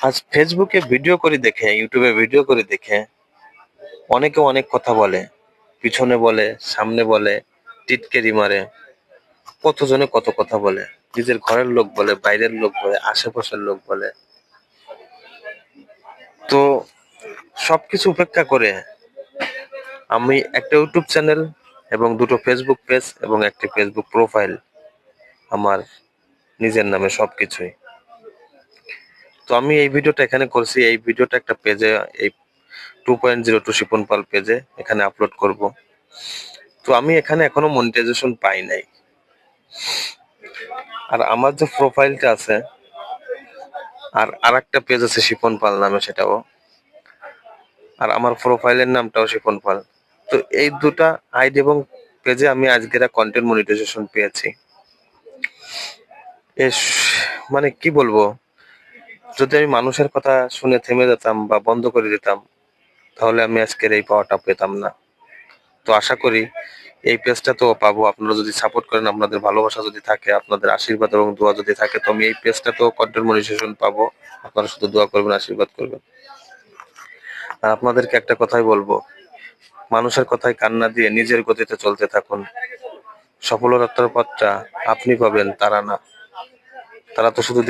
আজ ফেসবুকে ভিডিও করে দেখে, ইউটিউবে ভিডিও করে দেখে অনেকে অনেক কথা বলে, পিছনে বলে, সামনে বলে, টিটকেরি মারে, কতজনে কত কথা বলে। নিজের ঘরের লোক বলে, বাইরের লোক বলে, আশেপাশের লোক বলে। তো সবকিছু উপেক্ষা করে আমি একটা ইউটিউব চ্যানেল এবং দুটো ফেসবুক পেজ এবং একটি ফেসবুক প্রোফাইল আমার নিজের নামে সবকিছুই। তো আমি এই ভিডিওটা এখানে করছি, এই ভিডিওটা একটা পেজে, এই 2.02 শিপন পাল পেজে এখানে আপলোড করব। তো আমি এখানে এখনো মনিটাইজেশন পাই নাই। আর আমার যে প্রোফাইলটা আছে আর আরেকটা পেজ আছে শিপন পাল নামে, সেটাও, আর আমার প্রোফাইলের নামটাও শিপন পাল। তো এই দুটা আইডি এবং পেজে আমি আজকের কন্টেন্ট মনিটাইজেশন পেয়েছি। এস মানে কি বলবো, যদি আমি মানুষের কথা শুনে থেমে যেতাম বা বন্ধ করে দিতাম, তাহলে আমি আজকের এই পাওয়াটা পেতাম না। তো আশা করি এই পেজটা তো পাবো, আপনারা যদি সাপোর্ট করেন, আপনাদের ভালোবাসা যদি থাকে, আপনাদের আশীর্বাদ এবং দোয়া যদি থাকে, তো আমি এই পেজটা তো কন্টেন্ট মনিটাইজেশন পাবো। আপনারা শুধু দোয়া করবেন, আশীর্বাদ করবেন। আর আপনাদেরকে একটা কথাই বলবো, মানুষের কথায় কান্না দিয়ে নিজের গতিতে চলতে থাকুন। সফলতার পথটা আপনি পাবেন, তারা না। তারা তো শুধু